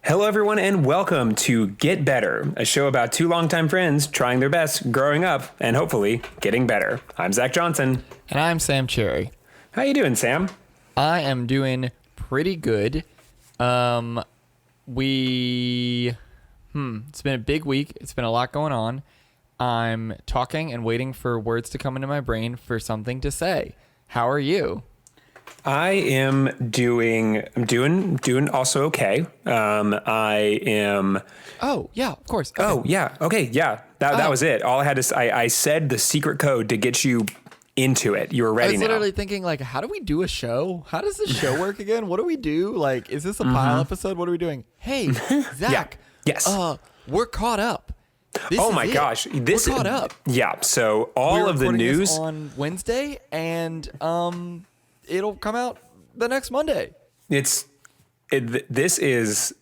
Hello, everyone, and welcome to Get Better, a show about two longtime friends trying their best, growing up, and hopefully getting better. I'm Zach Johnson. And I'm Sam Cherry. How you doing, Sam? I am doing pretty good. It's been a big week. It's been a lot going on. I'm talking and waiting for words to come into my brain for something to say. How are you? I am doing also okay. I am. Oh, yeah, of course. Okay. Oh, yeah. Okay. Yeah. That was it. All I had to I said the secret code to get you into it. You were ready now. I was literally thinking, like, how do we do a show? How does this show work again? What do we do? Like, is this a pile episode? What are we doing? Hey, Zach. Yes. We're caught up. Oh my gosh. We're caught up. Yeah. So all of the news on Wednesday, and it'll come out the next Monday. This is.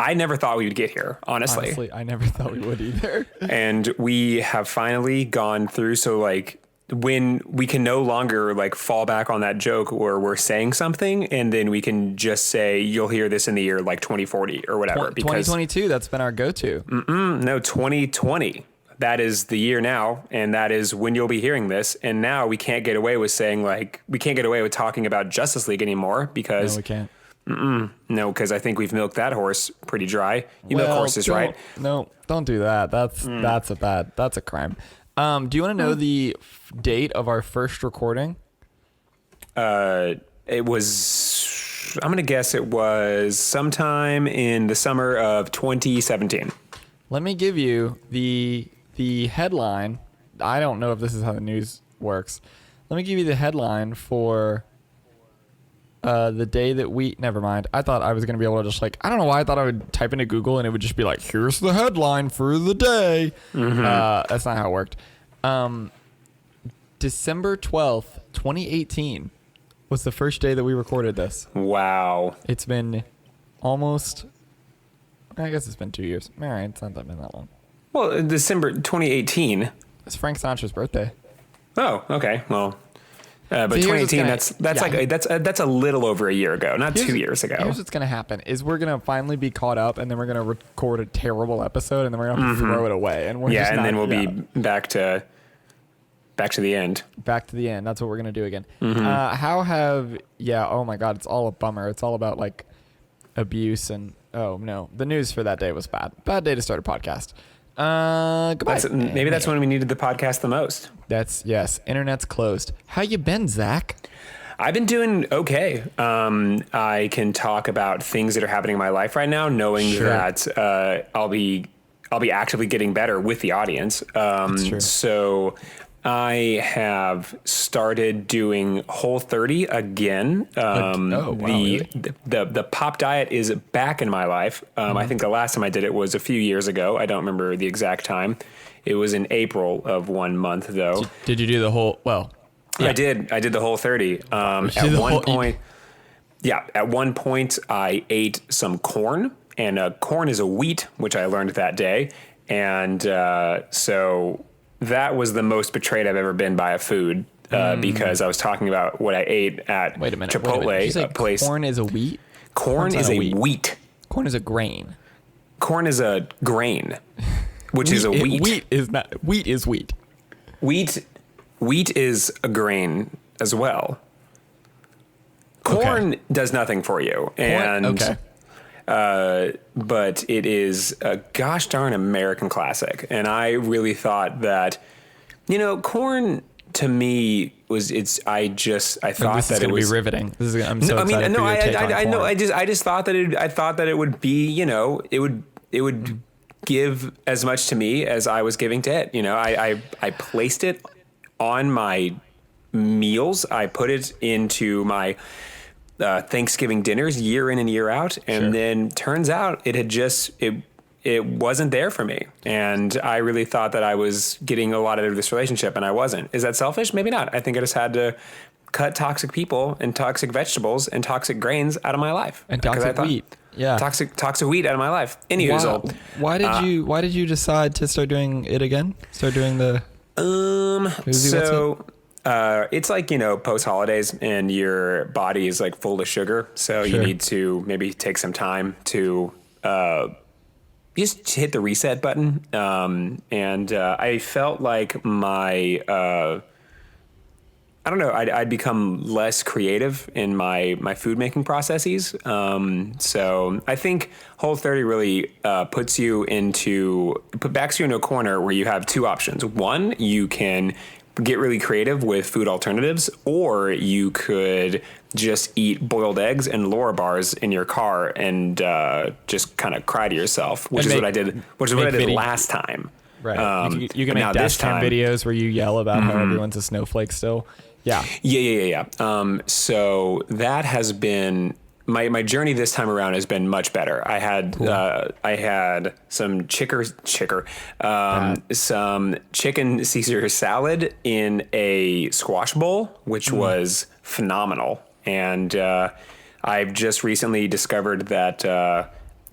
I never thought we would get here, honestly. Honestly, I never thought we would either. And we have finally gone through. So like when we can no longer like fall back on that joke where we're saying something and then we can just say, you'll hear this in the year like 2040 or whatever. 2022, that's been our go-to. No, 2020. That is the year now, and that is when you'll be hearing this. And now we can't get away with saying we can't get away with talking about Justice League anymore because No, we can't. No, because I think we've milked that horse pretty dry. You milk horses, right? No, don't do that. That's a crime. Do you want to know the date of our first recording? It was. I'm gonna guess it was sometime in the summer of 2017. Let me give you the headline. I don't know if this is how the news works. Let me give you the headline for the day that we... Never mind. I thought I was going to be able to just like... I don't know why I thought I would type into Google and it would just be like, here's the headline for the day. That's not how it worked. December 12th, 2018 was the first day that we recorded this. Wow. It's been almost... I guess it's been 2 years. All right, it's not been that long. Well, December 2018. It's Frank Sinatra's birthday. Oh, okay. Well, but So here's 2018. what's That's a little over a year ago, not 2 years ago. Here's what's gonna happen: is we're gonna finally be caught up, and then we're gonna record a terrible episode, and then we're gonna throw it away, and we're just and not, then we'll be back to the end. back to the end. That's what we're gonna do again. How have? Yeah. Oh my God, it's all a bummer. It's all about like abuse and. Oh no, the news for that day was bad. Bad day to start a podcast. Goodbye. Maybe that's when we needed the podcast the most. Yes. Internet's closed. How you been, Zach? I've been doing okay. I can talk about things that are happening in my life right now, knowing that I'll be actively getting better with the audience. That's true. So I have started doing Whole30 again. Really? The pop diet is back in my life. I think the last time I did it was a few years ago. I don't remember the exact time. It was in April of 1 month, though. Did you do the whole? Well, yeah. I did the Whole30. At one point, I ate some corn, and corn is a wheat, which I learned that day, and so. That was the most betrayed I've ever been by a food because I was talking about what I ate at Chipotle. Did you say place. Corn is a wheat? Corn is a wheat. Corn is a grain. Corn is a grain, which is a wheat. Wheat is not. Wheat is wheat. Wheat is a grain as well. Corn does nothing for you, but it is a gosh darn American classic. And I really thought that, corn to me was, I thought that it was riveting. I'm so excited for your take on corn. I just thought that I thought that it would be, it would give as much to me as I was giving to it. I placed it on my meals. I put it into my Thanksgiving dinners year in and year out. And then turns out it had it wasn't there for me. And I really thought that I was getting a lot out of this relationship and I wasn't. Is that selfish? Maybe not. I think I just had to cut toxic people and toxic vegetables and toxic grains out of my life. And toxic wheat. Yeah. Toxic wheat out of my life. Anywho, why did you decide to start doing it again? Start doing the it's like, post holidays and your body is like full of sugar. So you need to maybe take some time to just hit the reset button. And I felt like I don't know, I'd become less creative in my food making processes. So I think Whole30 really backs you into a corner where you have two options. One, you can get really creative with food alternatives, or you could just eat boiled eggs and Laura bars in your car and just kind of cry to yourself, which is what I did last time. Right. You can make dash cam videos where you yell about how everyone's a snowflake still. Yeah. Yeah. So that has been my journey this time around has been much better. I had some some chicken Caesar salad in a squash bowl, which was phenomenal. And I've just recently discovered that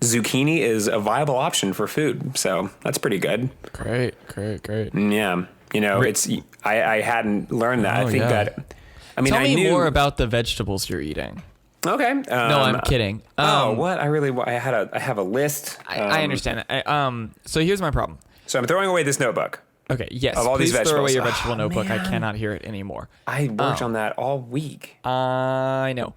zucchini is a viable option for food. So that's pretty good. Great. Yeah. I hadn't learned that. I think that, Tell me more about the vegetables you're eating. Okay. No, I'm kidding. What? I have a list. I understand it. So here's my problem. So I'm throwing away this notebook. Okay. Yes. Of all these vegetables. Throw away your vegetable notebook. Man. I cannot hear it anymore. I worked on that all week. I know.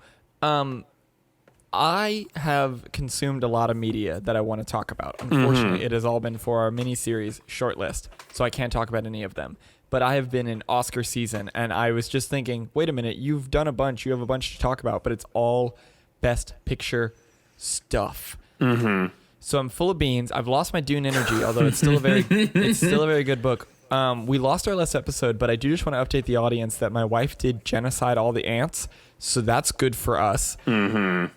I have consumed a lot of media that I want to talk about. Unfortunately, it has all been for our mini-series shortlist, so I can't talk about any of them. But I have been in Oscar season, and I was just thinking, wait a minute, you've done a bunch. You have a bunch to talk about, but it's all Best Picture stuff. So I'm full of beans. I've lost my Dune energy, although it's still a very good book. We lost our last episode, but I do just want to update the audience that my wife did genocide all the ants, so that's good for us. And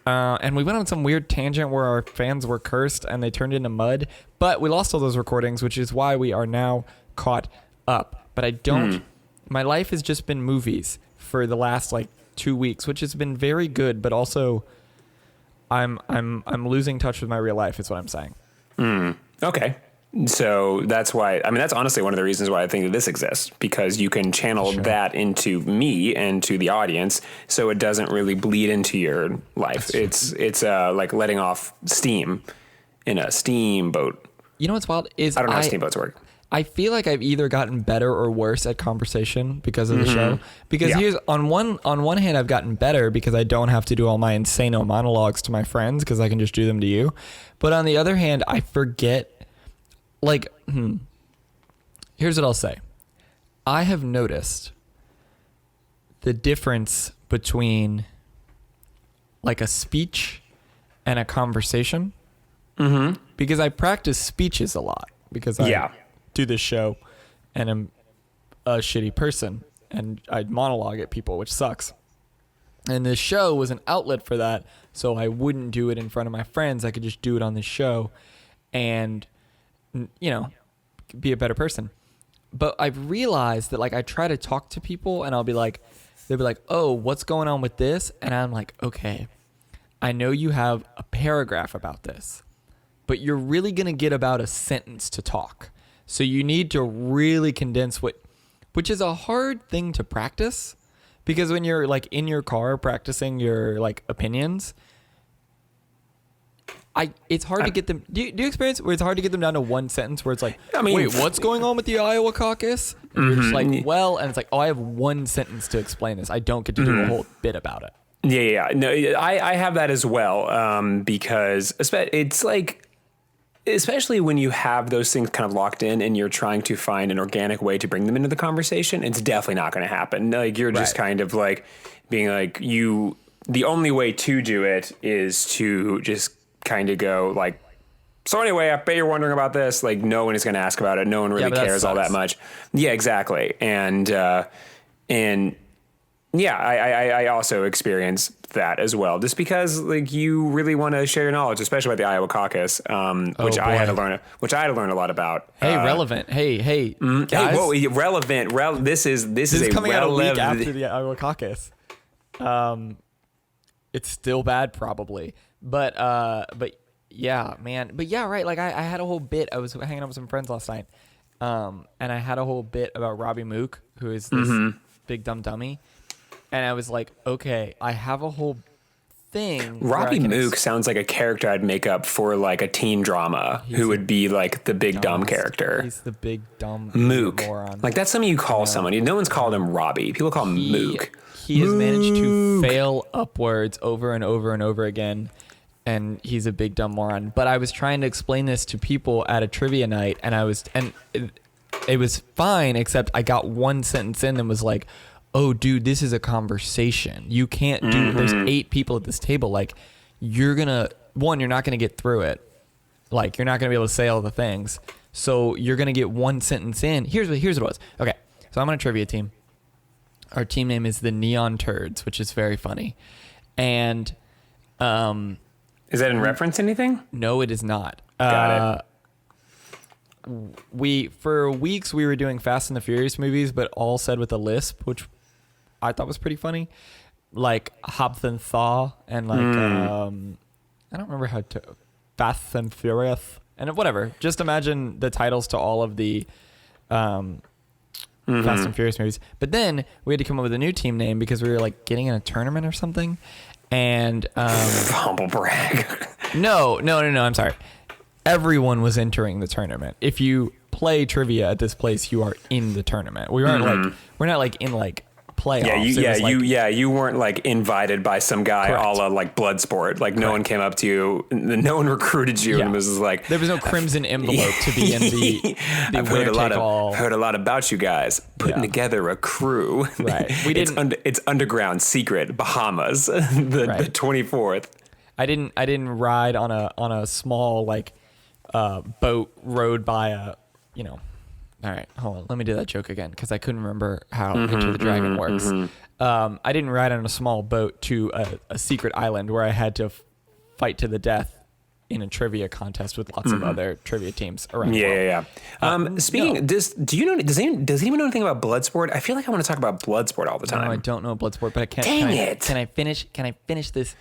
we went on some weird tangent where our fans were cursed and they turned into mud, but we lost all those recordings, which is why we are now caught up. But I don't. My life has just been movies for the last 2 weeks, which has been very good, but also I'm losing touch with my real life. Is what I'm saying. Okay. So that's why, that's honestly one of the reasons why I think that this exists, because you can channel that into me and to the audience, so it doesn't really bleed into your life. It's like letting off steam in a steamboat. You know what's wild is I don't know how steamboats work. I feel like I've either gotten better or worse at conversation because of the show. Because here's on one hand, I've gotten better because I don't have to do all my insano monologues to my friends because I can just do them to you. But on the other hand, I forget. Here's what I'll say. I have noticed the difference between a speech and a conversation. Because I practice speeches a lot because I do this show and I'm a shitty person and I monologue at people, which sucks. And this show was an outlet for that. So I wouldn't do it in front of my friends. I could just do it on this show and, be a better person. But I've realized that I try to talk to people and they'll be like, oh, what's going on with this? And I'm like, okay, I know you have a paragraph about this, but you're really going to get about a sentence to talk. So you need to really condense which is a hard thing to practice because when you're in your car practicing your opinions, it's hard to get them. Do you experience where it's hard to get them down to one sentence where it's wait, what's going on with the Iowa caucus? And you're just and it's I have one sentence to explain this. I don't get to do a whole bit about it. Yeah. No, I have that as well. Because it's especially when you have those things kind of locked in and you're trying to find an organic way to bring them into the conversation, it's definitely not going to happen. You're just kind of being the only way to do it is to just kind of go so anyway, I bet you're wondering about this. No one is going to ask about it. No one really cares all that much. Yeah, exactly. And yeah, I also experienced that as well, just because you really want to share your knowledge, especially about the Iowa caucus, which I had to learn a lot about. Hey, relevant. Hey, guys. Hey, whoa, relevant. This is coming out a week after the Iowa caucus. It's still bad, probably, but yeah, man. But yeah, right. I had a whole bit. I was hanging out with some friends last night, and I had a whole bit about Robbie Mook, who is this big dumb dummy. And I was like, okay, I have a whole thing. where I Robbie can Mook sounds like a character I'd make up for like a teen drama who would be like the big dumb character. He's the big dumb Mook. moron. Like that's something you call someone. No one's called him Robbie. People call him Mook. He has managed to fail upwards over and over and over again, and he's a big dumb moron. But I was trying to explain this to people at a trivia night, and it was fine, except I got one sentence in and was like, oh, dude, this is a conversation. You can't do, there's 8 people at this table. Like, you're not going to get through it. Like, you're not going to be able to say all the things. So you're going to get one sentence in. Here's what it was. Okay, so I'm on a trivia team. Our team name is the Neon Turds, which is very funny. And Is that in reference to anything? no, it is not. Got it. For weeks we were doing Fast and the Furious movies, but all said with a lisp, which I thought was pretty funny. Like Hobbs and Thaw and like I don't remember how to Fast and Furious and whatever. Just imagine the titles to all of the Fast and Furious movies. But then we had to come up with a new team name because we were like getting in a tournament or something. And Humble brag. No, I'm sorry. Everyone was entering the tournament. If you play trivia at this place, you are in the tournament. We weren't like we're not like in like playoffs. You weren't like invited by some guy Correct. a la like Bloodsport. Like no one came up to you, no one recruited you, Yeah. and was like, There was no crimson envelope to be in the I've heard winner take all. heard a lot about you guys putting Yeah. together a crew. Right. It's underground, secret, Bahamas, the Right. 24th. I didn't ride on a small like boat rowed by a All right, hold on. Let me do that joke again because I couldn't remember how Enter the Dragon works. I didn't ride on a small boat to a secret island where I had to fight to the death in a trivia contest with lots of other trivia teams around the world. Yeah. Speaking, does anyone know anything about Bloodsport? I feel like I want to talk about Bloodsport all the time. No, I don't know Bloodsport, but I can't. Dang it. Can I finish this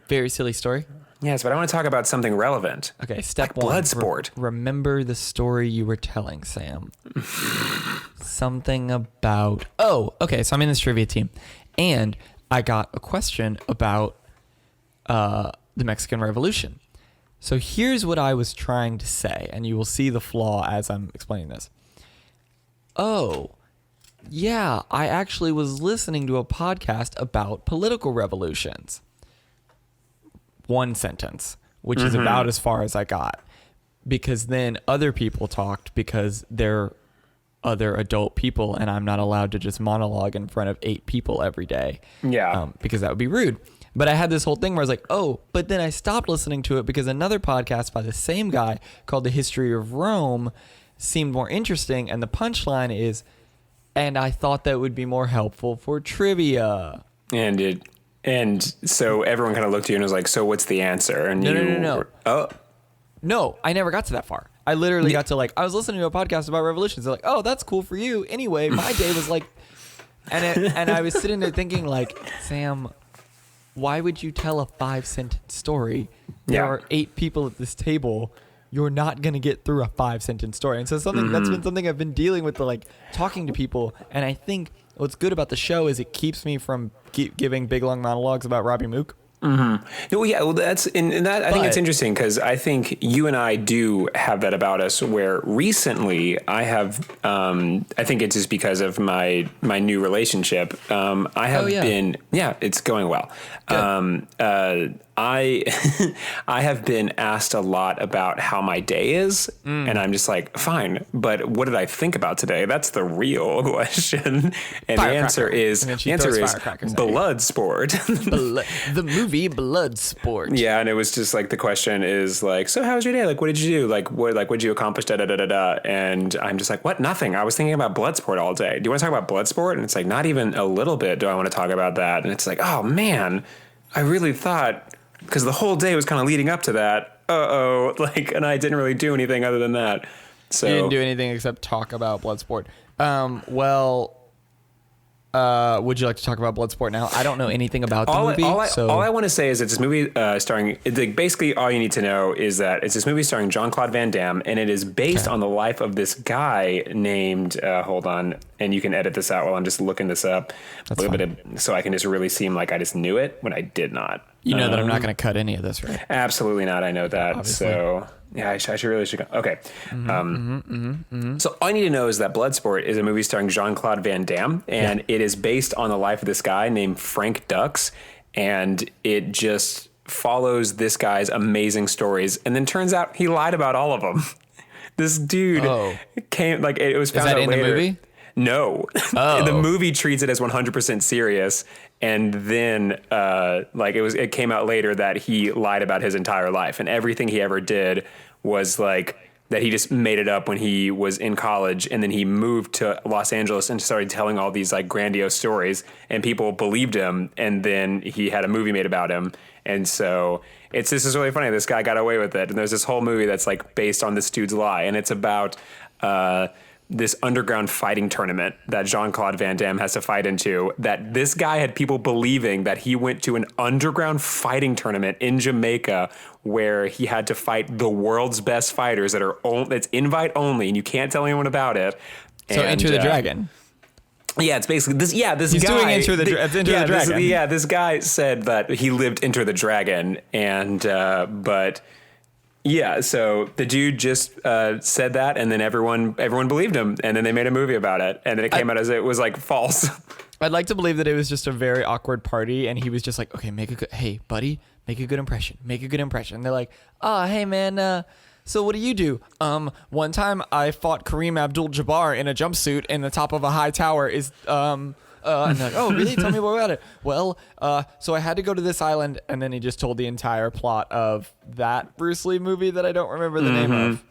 very silly story? Yes, but I want to talk about something relevant. Okay, step Like 1. Bloodsport. Remember the story you were telling, Sam. Something about... Oh, okay, so I'm in this trivia team. And I got a question about the Mexican Revolution. So here's what I was trying to say, and you will see the flaw as I'm explaining this. Oh, yeah, I actually was listening to a podcast about political revolutions. One sentence, which is about as far as I got, because then other people talked because they're other adult people and I'm not allowed to just monologue in front of 8 people every day. Yeah. Because that would be rude. But I had this whole thing where I was like, oh, but then I stopped listening to it because another podcast by the same guy called The History of Rome seemed more interesting. And the punchline is, and I thought that would be more helpful for trivia. And so everyone kind of looked at you and was like, so what's the answer? And No. Oh, No, I never got to that far. I literally got to like, I was listening to a podcast about revolutions. They're like, oh, that's cool for you. Anyway, my day was like, and I was sitting there thinking like, Sam, why would you tell a 5-sentence story? There Yeah. are 8 people at this table. You're not going to get through a 5-sentence story. And so that's been something I've been dealing with, like talking to people. And I think what's good about the show is it keeps me from giving big long monologues about Robbie Mook. No, yeah, well, that's and that. I think it's interesting because I think you and I do have that about us. Where recently I have, I think it's just because of my new relationship. I have been, it's going well. I I have been asked a lot about how my day is, and I'm just like, fine, but what did I think about today? That's the real question. And the answer is Bloodsport. The movie Bloodsport. Yeah, and it was just like the question is like, so how was your day? Like, what did you do? Like, what did you accomplish? Da da da da da. And I'm just like, what? Nothing. I was thinking about Bloodsport all day. Do you want to talk about Bloodsport? And it's like, not even a little bit. Do I want to talk about that? And it's like, oh man, I really thought, because the whole day was kind of leading up to that. Like, and I didn't really do anything other than that. So You didn't do anything except talk about Bloodsport. Would you like to talk about Bloodsport now? I don't know anything about the movie. All I want to say is that this movie starring, basically all you need to know is that it's this movie starring Jean-Claude Van Damme, and it is based on the life of this guy named, hold on, and you can edit this out while I'm just looking this up, so I can just really seem like I just knew it when I did not. You know that I'm not going to cut any of this, right? Absolutely not. I know that. Obviously. So yeah, I should really should go. Okay. So all I need to know is that Bloodsport is a movie starring Jean-Claude Van Damme, and it is based on the life of this guy named Frank Dux, and it just follows this guy's amazing stories, and then turns out he lied about all of them. This dude came like it was found Is that out in later. the movie? No, Oh. the movie treats it as 100% serious, and then it came out later that he lied about his entire life, and everything he ever did was like that he just made it up when he was in college, and then he moved to Los Angeles and started telling all these like grandiose stories, and people believed him, and then he had a movie made about him, and so this is really funny. This guy got away with it, and there's this whole movie that's like based on this dude's lie, and it's about this underground fighting tournament that Jean-Claude Van Damme has to fight into, that this guy had people believing that he went to an underground fighting tournament in Jamaica where he had to fight the world's best fighters that are it's invite only, and you can't tell anyone about it. So And, Enter the Dragon. Yeah, it's basically this. Yeah, this He's guy doing Enter the Dragon. This guy said that he lived Enter the Dragon, and but yeah, so the dude just said that, and then everyone believed him, and then they made a movie about it, and then it came out as it was like false. I'd like to believe that it was just a very awkward party, and he was just like, okay, hey, buddy, make a good impression. And they're like, oh, hey, man, so what do you do? One time I fought Kareem Abdul-Jabbar in a jumpsuit in the top of a high tower and they're like, oh, really? Tell me more about it. Well, so I had to go to this island, and then he just told the entire plot of that Bruce Lee movie that I don't remember the name of.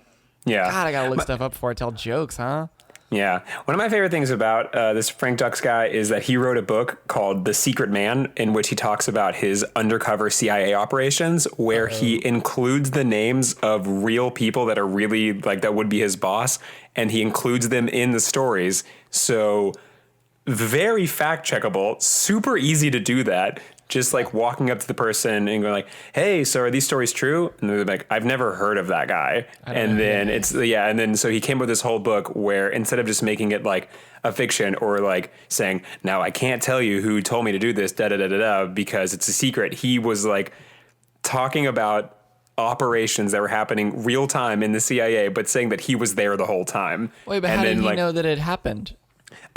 Yeah. God, I gotta look stuff up before I tell jokes, huh? Yeah. One of my favorite things about this Frank Dux guy is that he wrote a book called The Secret Man, in which he talks about his undercover CIA operations, where he includes the names of real people that are really like that would be his boss, and he includes them in the stories. So very fact checkable, super easy to do that. Just like walking up to the person and going like, hey, so are these stories true? And they're like, I've never heard of that guy. And then so he came with this whole book where instead of just making it like a fiction or like saying, now I can't tell you who told me to do this, because it's a secret. He was like talking about operations that were happening real time in the CIA, but saying that he was there the whole time. Wait, but and how did then, he know that it happened?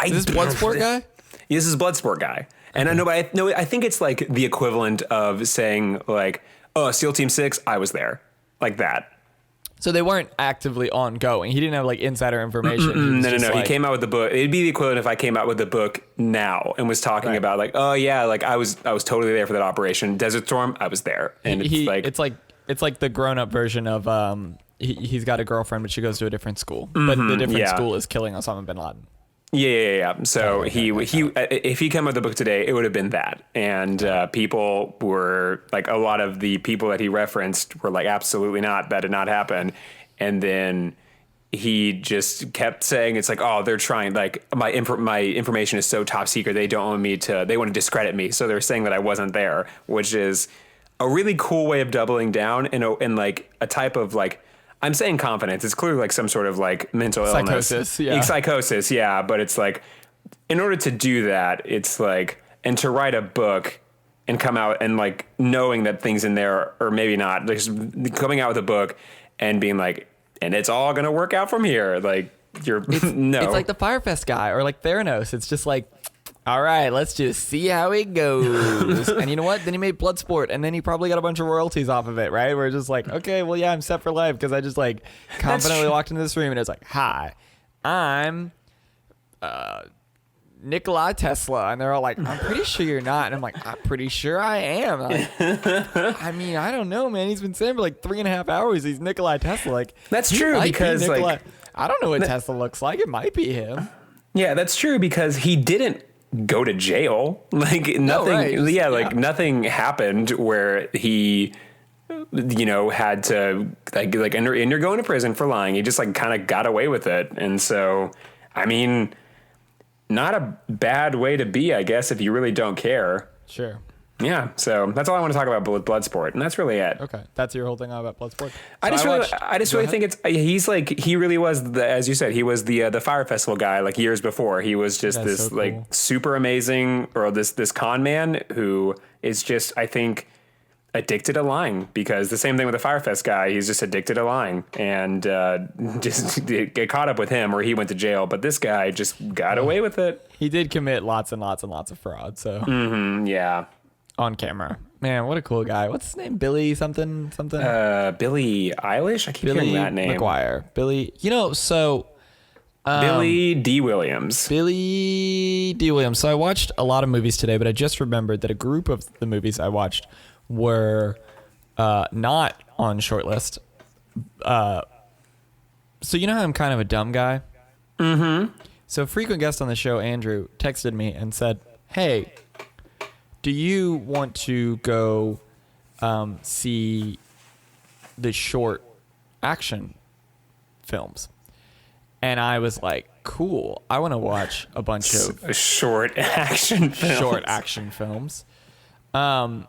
Is this Bloodsport guy? This is Bloodsport guy. And I know, but I think it's like the equivalent of saying like, oh, SEAL Team 6, I was there. Like that. So they weren't actively ongoing. He didn't have like insider information. No. Like, He came out with the book. It'd be the equivalent if I came out with the book now and was talking about like, oh yeah, like I was totally there for that operation. Desert Storm, I was there. And it's like the grown up version of he's got a girlfriend, but she goes to a different school. But the different school is killing Osama bin Laden. Yeah. So he if he came out with the book today, it would have been that. And people were like, a lot of the people that he referenced were like, absolutely not, that did not happen. And then he just kept saying, it's like, oh, they're trying, like my information is so top secret. They don't want they want to discredit me. So they're saying that I wasn't there, which is a really cool way of doubling down in like a type of like, I'm saying confidence. It's clearly like some sort of like mental illness. Psychosis, yeah. But it's like, in order to do that, it's like, and to write a book and come out and like knowing that things in there, or maybe not, just coming out with a book and being like, and it's all going to work out from here. Like no. It's like the Firefest guy or like Theranos. It's just like, all right, let's just see how it goes. And you know what? Then he made Bloodsport, and then he probably got a bunch of royalties off of it, right? We're just like, okay, well, yeah, I'm set for life because I just like confidently walked into this room and it's like, hi, I'm Nikola Tesla. And they're all like, I'm pretty sure you're not. And I'm like, I'm pretty sure I am. Like, I mean, I don't know, man. He's been saying for like 3.5 hours he's Nikola Tesla. Like, that's true because like, I don't know what Tesla looks like. It might be him. Yeah, that's true because he didn't go to jail. Like nothing. Nothing happened where he, had to like and you're going to prison for lying. He just like kind of got away with it. And so, I mean, not a bad way to be, I guess, if you really don't care. Sure. Yeah, so that's all I want to talk about with Bloodsport, and that's really it. Okay, that's your whole thing about Bloodsport. I just really think he really was as you said, he was the Fire Festival guy like years before. He was just this so cool. Like super amazing, or this con man who is just, I think, addicted to lying, because the same thing with the Firefest guy. He's just addicted to lying, and just get caught up with him, or he went to jail. But this guy just got away with it. He did commit lots and lots and lots of fraud. So Yeah. on camera, man, what a cool guy. What's his name? Billy something. Billie Eilish. I keep Billy hearing that name. McGuire. Billy. So. Billy D. Williams. Billy D. Williams. So I watched a lot of movies today, but I just remembered that a group of the movies I watched were not on shortlist. So you know how I'm kind of a dumb guy? Mm-hmm. So a frequent guest on the show, Andrew, texted me and said, hey, do you want to go see the short action films? And I was like, cool. I want to watch a bunch of Short action films. short action films. So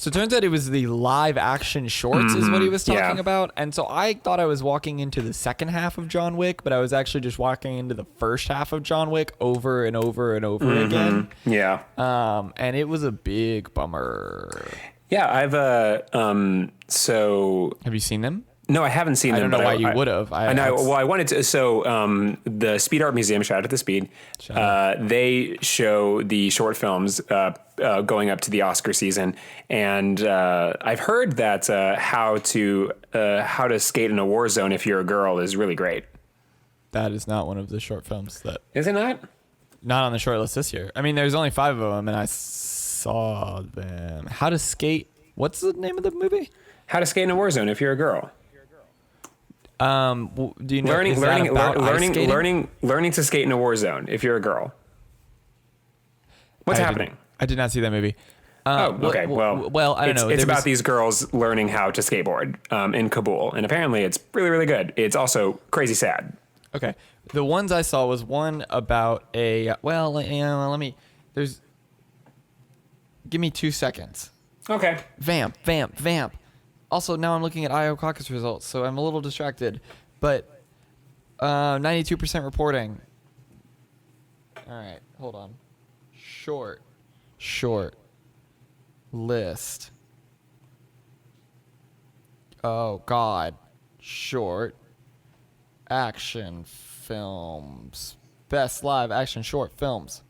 it turns out it was the live action shorts is what he was talking about. And so I thought I was walking into the second half of John Wick, but I was actually just walking into the first half of John Wick over and over and over again. Yeah. And it was a big bummer. Yeah, so Have you seen them? no, I haven't seen them. I don't know but why you would have. I know. Well, I wanted to. So, the Speed Art Museum, shout out to the Speed. They show the short films going up to the Oscar season, and I've heard that how to skate in a war zone if you're a girl is really great. That is not one of the short films that. Is it not? Not on the short list this year. I mean, there's only 5 of them, and I saw them. How to Skate. What's the name of the movie? How to skate in a war zone if you're a girl. Do you know Learning skating? learning to skate in a war zone if you're a girl. What's happening? I did not see that movie. Okay. Well, I don't know. It's about these girls learning how to skateboard in Kabul, and apparently it's really, really good. It's also crazy sad. Okay. The ones I saw was one about a. Well, let me. Give me 2 seconds. Okay. Vamp. Also, now I'm looking at IO caucus results, so I'm a little distracted. But 92% reporting. All right, hold on. Short list. Oh, God. Short action films. Best live action short films.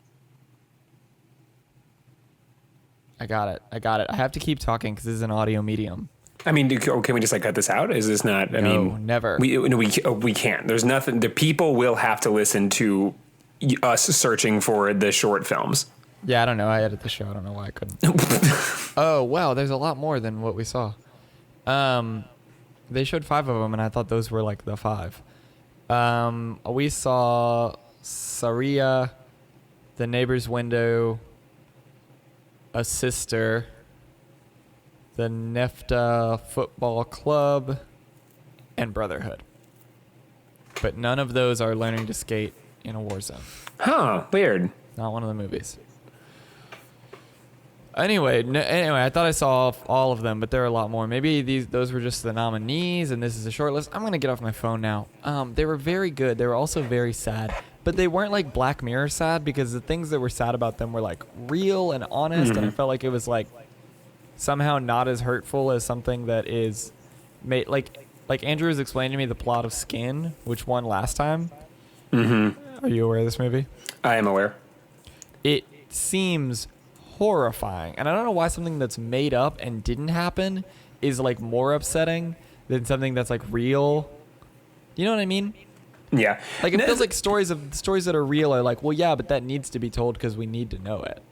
I got it. I have to keep talking because this is an audio medium. I mean, can we just cut this out? Is this not? No, never. We can't. There's nothing. The people will have to listen to us searching for the short films. Yeah, I don't know. I edit the show. I don't know why I couldn't. Oh wow, there's a lot more than what we saw. They showed 5 of them, and I thought those were like the 5. We saw Saria, The Neighbor's Window, A Sister, the Nefta Football Club, and Brotherhood. But none of those are learning to skate in a war zone. Huh, weird. Not one of the movies. Anyway, I thought I saw all of them, but there are a lot more. Maybe those were just the nominees, and this is a short list. I'm going to get off my phone now. They were very good. They were also very sad. But they weren't like Black Mirror sad, because the things that were sad about them were like real and honest, and I felt like it was like somehow not as hurtful as something that is made like Andrew was explaining to me the plot of Skin, which won last time. Are you aware of this movie? I am aware. It seems horrifying, and I don't know why something that's made up and didn't happen is like more upsetting than something that's like real. You know what I mean? Yeah. Like it feels like stories that are real are like, well, yeah, but that needs to be told because we need to know it.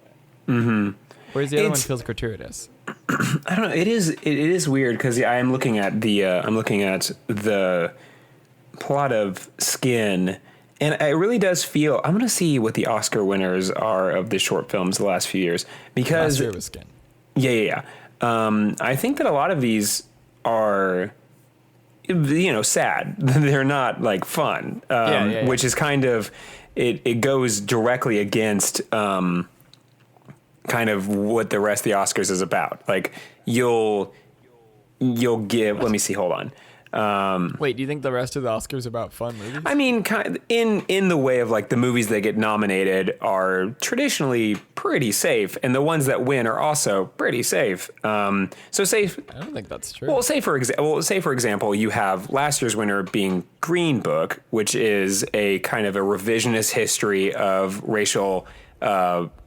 Whereas the other one feels gratuitous. I don't know. It is weird because I'm looking at the plot of Skin, and it really does feel. I'm going to see what the Oscar winners are of the short films the last few years, because Last year was Skin. Yeah. I think that a lot of these are, sad. They're not like fun, which is kind of it goes directly against kind of what the rest of the Oscars is about. Like you'll give. Let me see. Hold on. Wait, do you think the rest of the Oscars are about fun movies? I mean, kind of in the way of like the movies that get nominated are traditionally pretty safe, and the ones that win are also pretty safe. So safe. I don't think that's true. Well, say for example, you have last year's winner being Green Book, which is a kind of a revisionist history of racial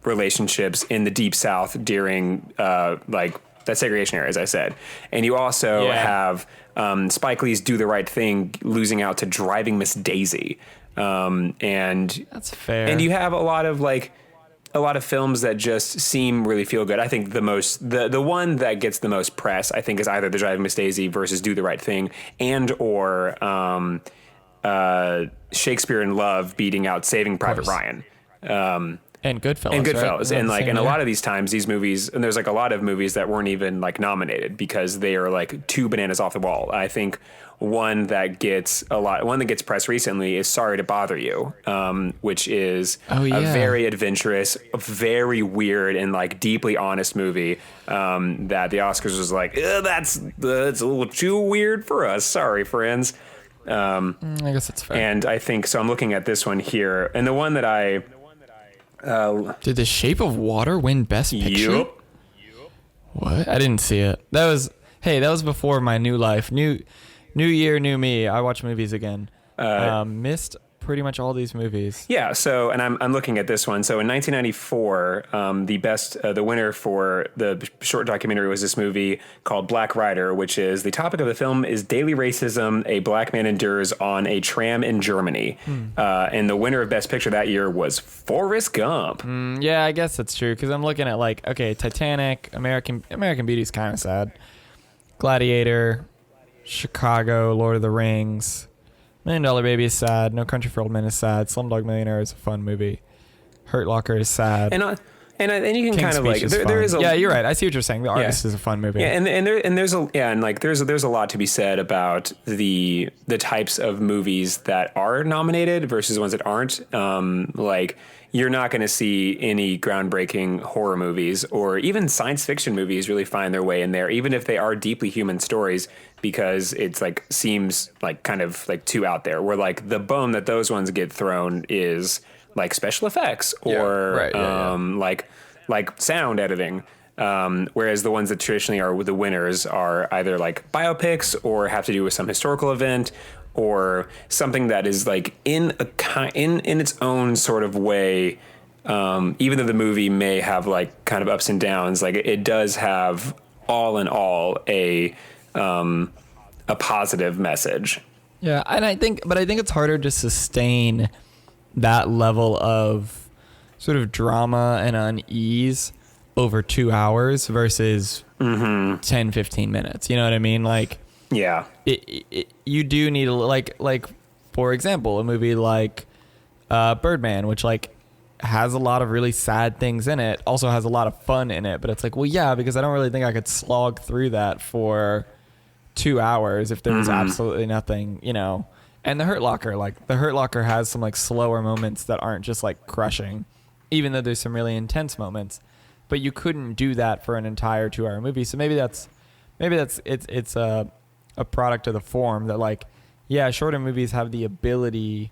relationships in the Deep South during like that segregation era, as I said. And you also have Spike Lee's Do the Right Thing losing out to Driving Miss Daisy. And that's fair. And you have a lot of films that just seem really feel good. I think the one that gets the most press, I think, is either The Driving Miss Daisy versus Do the Right Thing, and or Shakespeare in Love beating out Saving Private Ryan. And Goodfellas. Right? And like, and a year. lot of these times, these movies, and there's like a lot of movies that weren't even like nominated because they are like too bananas off the wall. I think one that gets press recently is Sorry to Bother You, which is a very adventurous, very weird, and like deeply honest movie that the Oscars was like, that's a little too weird for us. Sorry, friends. I guess that's fair. And I think so. I'm looking at this one here, and the one that did The Shape of Water win Best Picture? Yep. What? I didn't see it. That was before my new life. New year, new me. I watch movies again. Missed pretty much all these movies. Yeah. So, and I'm looking at this one. So in 1994, the winner for the short documentary was this movie called Black Rider, which is the topic of the film is daily racism a black man endures on a tram in Germany. And the winner of Best Picture that year was Forrest Gump. Yeah, I guess that's true. Cause I'm looking at like, okay, Titanic, American Beauty's kind of sad. Gladiator, Chicago, Lord of the Rings, $1 Million Baby is sad. No Country for Old Men is sad. Slumdog Millionaire is a fun movie. Hurt Locker is sad. And you can King's kind of Speech like is there is a yeah, you're right. I see what you're saying. The Artist is a fun movie. Yeah, and there's a lot to be said about the types of movies that are nominated versus ones that aren't. Like you're not going to see any groundbreaking horror movies or even science fiction movies really find their way in there, even if they are deeply human stories, because it's like seems like kind of like too out there. Where like the bone that those ones get thrown is like special effects or like sound editing. Whereas the ones that traditionally are the winners are either like biopics or have to do with some historical event or something that is like in its own sort of way. Even though the movie may have like kind of ups and downs, like it does have all in all a positive message. Yeah, and I think it's harder to sustain that level of sort of drama and unease over 2 hours versus 10, 15 minutes. You know what I mean? Like, yeah, you do need like, for example, a movie like Birdman, which like has a lot of really sad things in it, also has a lot of fun in it. But it's like, well, yeah, because I don't really think I could slog through that for 2 hours if there was absolutely nothing, you know. And The Hurt Locker has some like slower moments that aren't just like crushing, even though there's some really intense moments. But you couldn't do that for an entire 2 hour movie. So maybe it's a product of the form that like, yeah, shorter movies have the ability.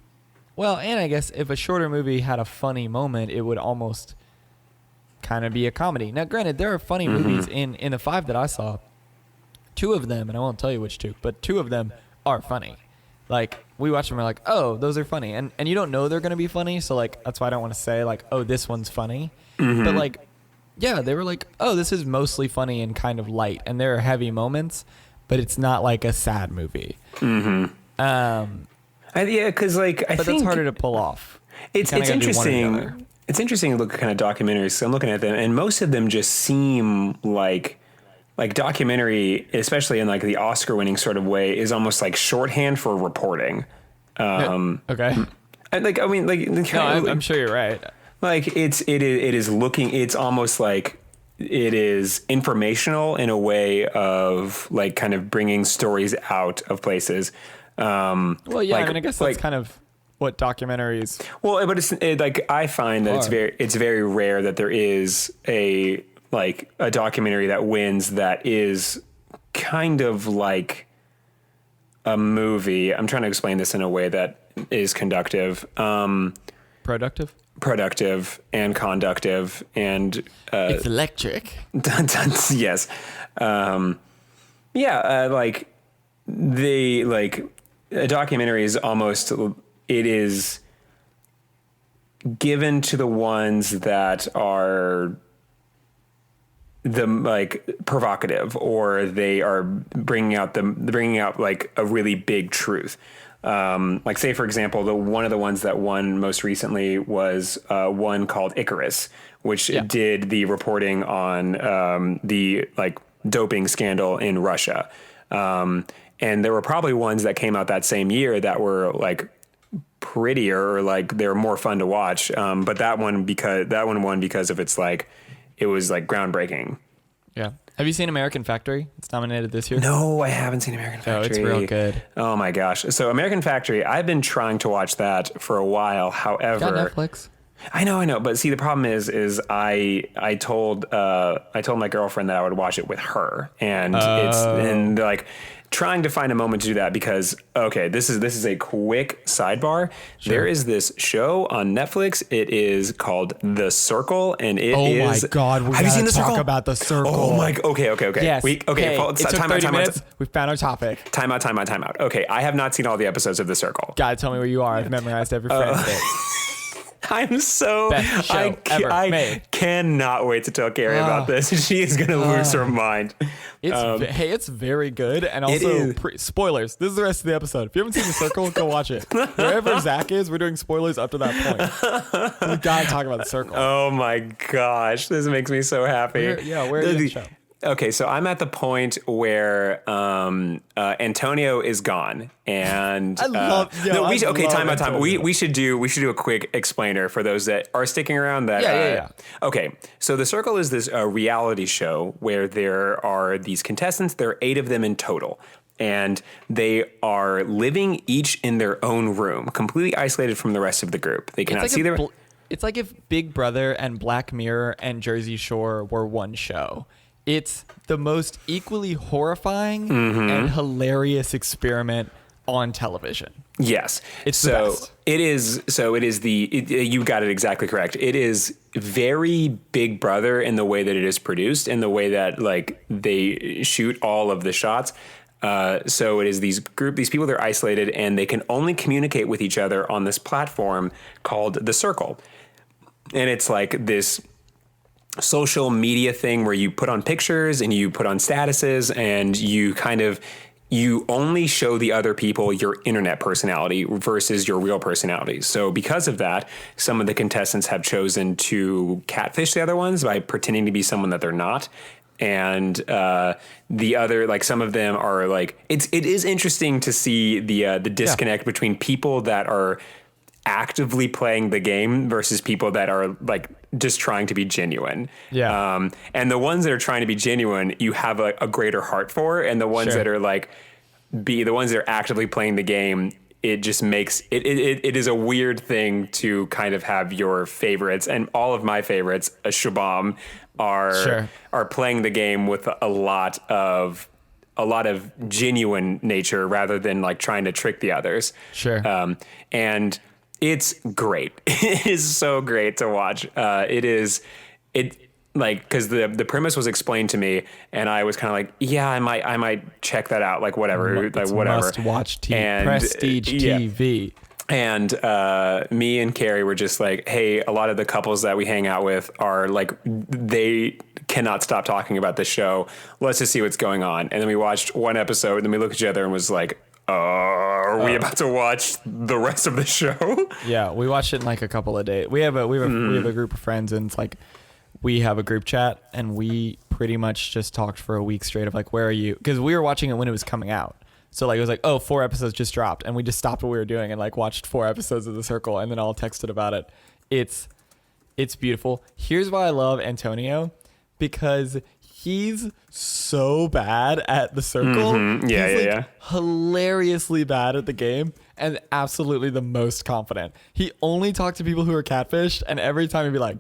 Well, and I guess if a shorter movie had a funny moment, it would almost kind of be a comedy. Now, granted, there are funny movies in the 5 that I saw. 2 of them, and I won't tell you which 2, but 2 of them are funny. Like, we watch them and we're like, oh, those are funny. And you don't know they're going to be funny, so, like, that's why I don't want to say, like, oh, this one's funny. But, like, yeah, they were like, oh, this is mostly funny and kind of light. And there are heavy moments, but it's not, like, a sad movie. Yeah, because, like, I think... But that's harder to pull off. It's interesting. It's interesting to look at kind of documentaries. So I'm looking at them, and most of them just seem like documentary, especially in like the Oscar-winning sort of way, is almost like shorthand for reporting. Okay. I'm sure you're right. Like it is looking. It's almost like it is informational in a way of like kind of bringing stories out of places. Well, yeah. I guess that's kind of what documentaries. Well, but like I find that it's very rare that there is a documentary that wins that is kind of like a movie. I'm trying to explain this in a way that is conductive, Productive. productive, and conductive, and It's electric. yes, like they like a documentary is almost it is given to the ones that are the like provocative, or they are bringing out like a really big truth. Like say for example, one of the ones that won most recently was one called Icarus, which did the reporting on the like doping scandal in Russia. And there were probably ones that came out that same year that were like prettier, or like they're more fun to watch. But that one won because of its like, it was like groundbreaking. Yeah. Have you seen American Factory? It's nominated this year. No, I haven't seen American Factory. Oh, it's real good. Oh my gosh. So American Factory, I've been trying to watch that for a while. However, Got Netflix. I know. But see, the problem is I told my girlfriend that I would watch it with her, and and like trying to find a moment to do that because this is a quick sidebar. Sure. There is this show on Netflix. It is called The Circle, and it is. Oh my God! Have you seen The Circle? Talk about The Circle. Oh my. Okay. Yes. It took 30 minutes. We found our topic. Time out. Okay, I have not seen all the episodes of The Circle. God, tell me where you are. I've memorized every frame of it. I'm so Best show ever made. Cannot wait to tell Carrie about this. She is gonna lose her mind. It's very good, and also spoilers. This is the rest of the episode. If you haven't seen The Circle, go watch it. Wherever Zach is, we're doing spoilers up to that point. We gotta talk about The Circle. Oh my gosh, this makes me so happy. Where are you in the show? Okay, so I'm at the point where Antonio is gone, and time out. We should do a quick explainer for those that are sticking around. Okay, so The Circle is this reality show where there are these contestants. There are 8 of them in total, and they are living each in their own room, completely isolated from the rest of the group. They cannot see their. It's like if Big Brother and Black Mirror and Jersey Shore were one show. It's the most equally horrifying and hilarious experiment on television. Yes. It's the best. You got it exactly correct. It is very Big Brother in the way that it is produced, and the way that like they shoot all of the shots. So it is these people, they're isolated, and they can only communicate with each other on this platform called The Circle. And it's like this social media thing where you put on pictures and you put on statuses, and you only show the other people your internet personality versus your real personality. So because of that, some of the contestants have chosen to catfish the other ones by pretending to be someone that they're not. And the other, like some of them are like, it is interesting to see the disconnect between people that are actively playing the game versus people that are like just trying to be genuine. Yeah. And the ones that are trying to be genuine, you have a greater heart for, and the ones that are like the ones that are actively playing the game, it just makes it is a weird thing to kind of have your favorites, and all of my favorites, Shabam, are playing the game with a lot of genuine nature rather than like trying to trick the others. Sure. And it's great. It is so great to watch. Because the premise was explained to me, and I was kind of like, yeah, I might check that out. Like whatever, Must watch TV, prestige TV. And me and Carrie were just like, hey, a lot of the couples that we hang out with are like, they cannot stop talking about this show. Let's just see what's going on. And then we watched one episode, and then we looked at each other and was like, are we about to watch the rest of the show? Yeah, we watched it in like a couple of days. We have a group of friends, and it's like we have a group chat, and we pretty much just talked for a week straight of like, where are you? Because we were watching it when it was coming out. So like it was like, 4 episodes just dropped, and we just stopped what we were doing and like watched 4 episodes of The Circle, and then all texted about it. It's beautiful. Here's why I love Antonio, because he's so bad at The Circle. Yeah. Hilariously bad at the game, and absolutely the most confident. He only talked to people who are catfished, and every time he'd be like,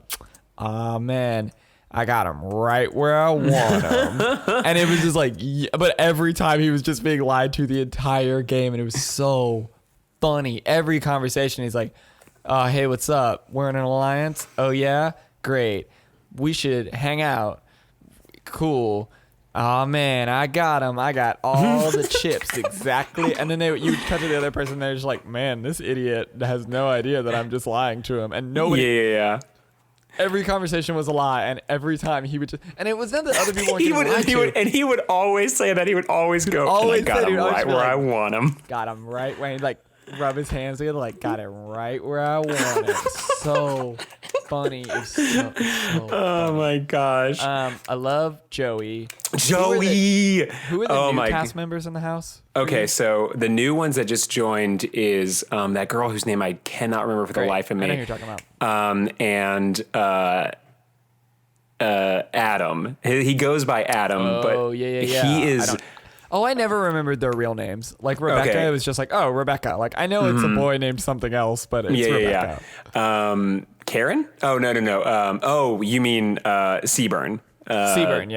man, I got him right where I want him. And it was just like, but every time he was just being lied to the entire game. And it was so funny. Every conversation, he's like, hey, what's up? We're in an alliance. Oh, yeah? Great. We should hang out. Cool. Oh, man, I got him. I got all the chips exactly. And then you cut to the other person. They're just like, man, this idiot has no idea that I'm just lying to him. And nobody. Yeah. Every conversation was a lie, and every time he would just, and it was not that other people weren't he would always say that. He would always go, always I got him right where I want him. Got him right when he like rub his hands together, like got it right where I want it. So funny. It's so Oh funny. my gosh. I love Joey. Joey. Who are the new cast members in the house? Okay, so the new ones that just joined is that girl whose name I cannot remember for the life of me. I know who you're talking about. And Adam. He goes by Adam, but he is. I never remembered their real names. Like Rebecca, Okay. it was just like, oh, Rebecca. Like I know it's a boy named something else, but it's Rebecca. Karen? Oh no. You mean Seaburn? Seaburn,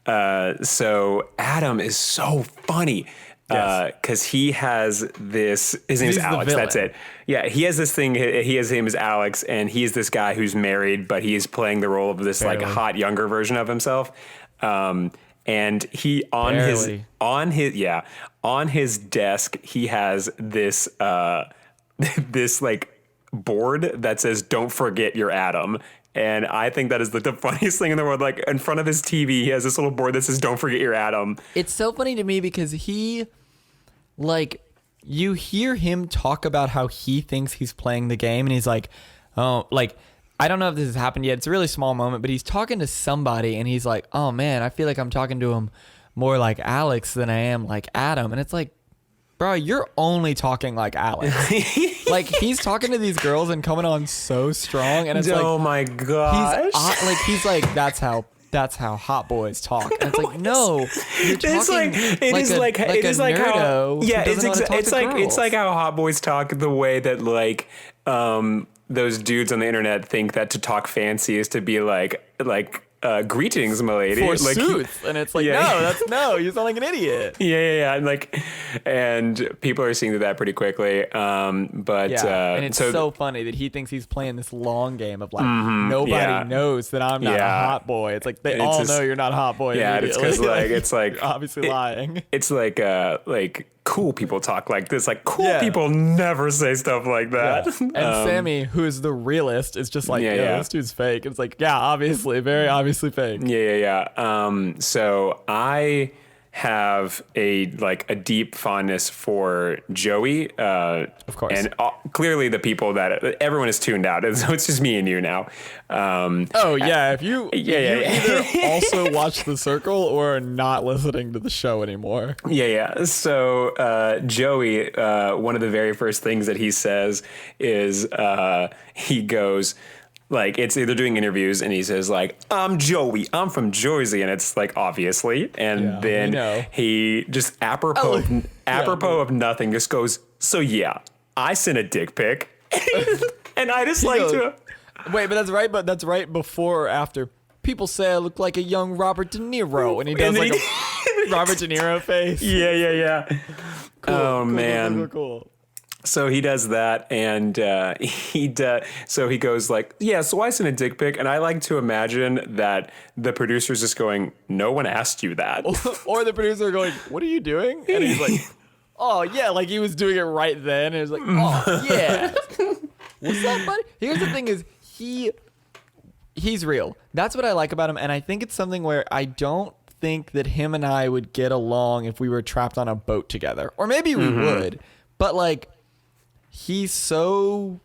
yeah. So Adam is so funny because he has this. His name's He's the Alex. That's villain. it. Yeah, he has this thing. His name is Alex, and he's this guy who's married, but he is playing the role of this like hot younger version of himself. And he on his desk he has this this like board that says "Don't forget your Adam." And I think that is the funniest thing in the world. Like in front of his TV, he has this little board that says "Don't forget your Adam." It's so funny to me because he, like, you hear him talk about how he thinks he's playing the game, and he's like, oh, like, I don't know if this has happened yet. It's a really small moment, but he's talking to somebody, and he's like, oh man, I feel like I'm talking to him more like Alex than I am like Adam. And it's like, bro, you're only talking like Alex. Like he's talking to these girls and coming on so strong, and it's like, oh my gosh, he's like that's how hot boys talk. And it's like, no, you're talking it's like how hot boys talk the way that like those dudes on the internet think that to talk fancy is to be like greetings, milady. Forsooth. And it's like, no, you sound like an idiot. Yeah. And people are seeing that pretty quickly. And it's so funny that he thinks he's playing this long game of like, nobody knows that I'm not a hot boy. It's like, they all know you're not a hot boy. Yeah, it's because it's like you're obviously lying. It's like cool people talk like this. Like cool people never say stuff like that. Yeah. And Sammy, who is the realist, is just like, this dude's fake. It's like, obviously, very obviously fake. Yeah. So I have a deep fondness for Joey. Of course. And clearly the people that everyone is tuned out. So it's just me and you now. If you either also watch The Circle or are not listening to the show anymore. Yeah. So Joey, one of the very first things that he says is he goes, like, it's either doing interviews and he says like, I'm Joey, I'm from Jersey, and it's like, obviously, and then he just apropos of nothing just goes, so yeah, I sent a dick pic. And I just like to wait, but that's right before or after. People say I look like a young Robert De Niro, and he does like a Robert De Niro face. Yeah. Cool, man. Cool. So he does that, and so he goes like, yeah, so I sent a dick pic, and I like to imagine that the producer's just going, no one asked you that. Or the producer going, what are you doing? And he's like, oh, yeah, like he was doing it right then, and he was like, oh, yeah. What's up, buddy? Here's the thing is, he's real. That's what I like about him, and I think it's something where I don't think that him and I would get along if we were trapped on a boat together. Or maybe we would, but like, he's so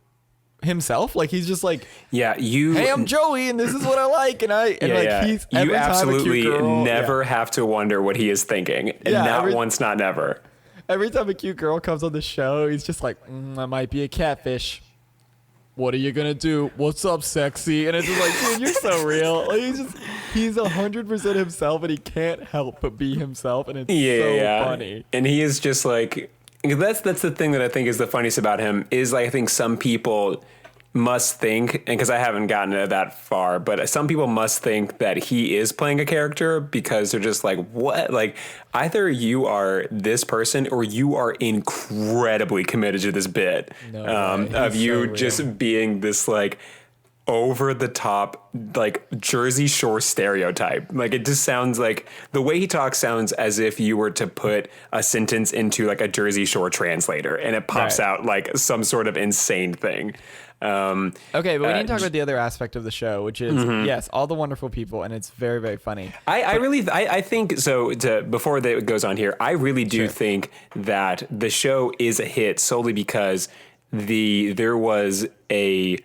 himself. Like he's just like, hey, I'm Joey, and this is what I like, he's you absolutely never have to wonder what he is thinking, and not once, not never. Every time a cute girl comes on the show, he's just like, I might be a catfish. What are you gonna do? What's up, sexy? And it's just like, dude, you're so real. Like, he's 100% himself, and he can't help but be himself, and it's so funny. And he is just like, that's the thing that I think is the funniest about him is, like, I think some people must think, and because I haven't gotten that far, but some people must think that he is playing a character because they're just like, what? Like, either you are this person or you are incredibly committed to this bit of you just being this like over the top, like Jersey Shore stereotype. Like, it just sounds like the way he talks sounds as if you were to put a sentence into like a Jersey Shore translator and it pops out like some sort of insane thing. Okay, but we need to talk about the other aspect of the show, which is yes, all the wonderful people, and it's very, very funny. I think so. Before it goes on here, I really do think that the show is a hit solely because there was a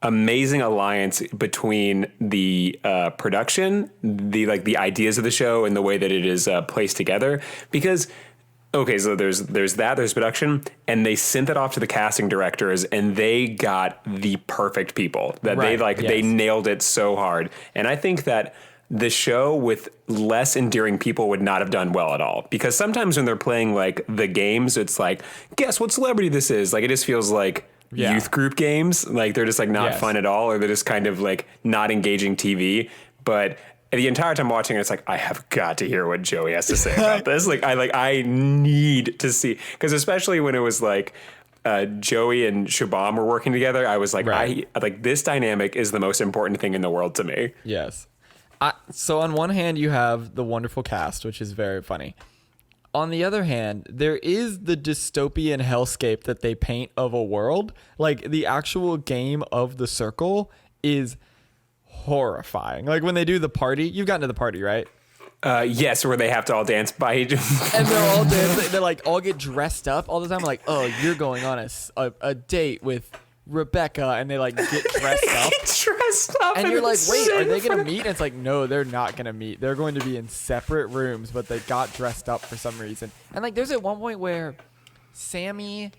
amazing alliance between the production, the ideas of the show, and the way that it is placed together. Because okay, so there's production, and they sent it off to the casting directors, and they got the perfect people that they nailed it so hard. And I think that the show with less endearing people would not have done well at all, because sometimes when they're playing like the games, it's like, guess what celebrity this is? Like, it just feels like youth group games. Like, they're just like not fun at all, or they're just kind of like not engaging TV. But the entire time watching it, it's like, I have got to hear what Joey has to say about this. I need to see, because especially when it was like Joey and Shabam were working together, I was like, this dynamic is the most important thing in the world to me. Yes. So on one hand, you have the wonderful cast, which is very funny. On the other hand, there is the dystopian hellscape that they paint of a world. Like, the actual game of The Circle is horrifying. Like, when they do the party, you've gotten to the party, right? Yes, where they have to all dance by each other. And they're all dancing. They like all get dressed up all the time. Like, oh, you're going on a date with Rebecca, and they like get dressed up. Dressed up, and you're like, wait, are they gonna meet? And it's like, no, they're not gonna meet. They're going to be in separate rooms, but they got dressed up for some reason. And like, there's at one point where Sammy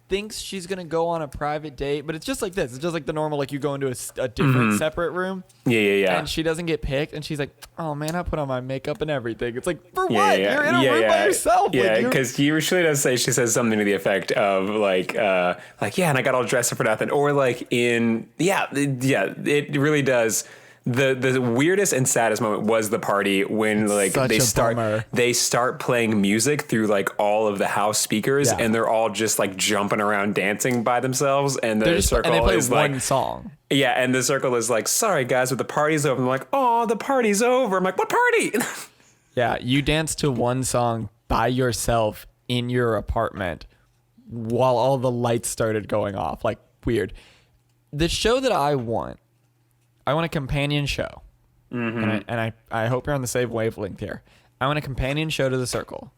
thinks she's gonna go on a private date, but it's just like this. It's just like the normal, like you go into a different separate room. Yeah. And she doesn't get picked, and she's like, oh man, I put on my makeup and everything. It's like, for what? You're in a room by yourself. Yeah, because he usually does say, she says something to the effect of like, and I got all dressed up for nothing. Or like it really does. The weirdest and saddest moment was the party when like they start playing music through like all of the house speakers, and they're all just like jumping around dancing by themselves, and the circle and they play is one like song. Yeah, and the circle is like, sorry guys, but the party's over. I'm like, oh, the party's over. I'm like, what party? Yeah, you dance to one song by yourself in your apartment while all the lights started going off. Like, weird. The show that I want a companion show. And I hope you're on the same wavelength here. I want a companion show to The Circle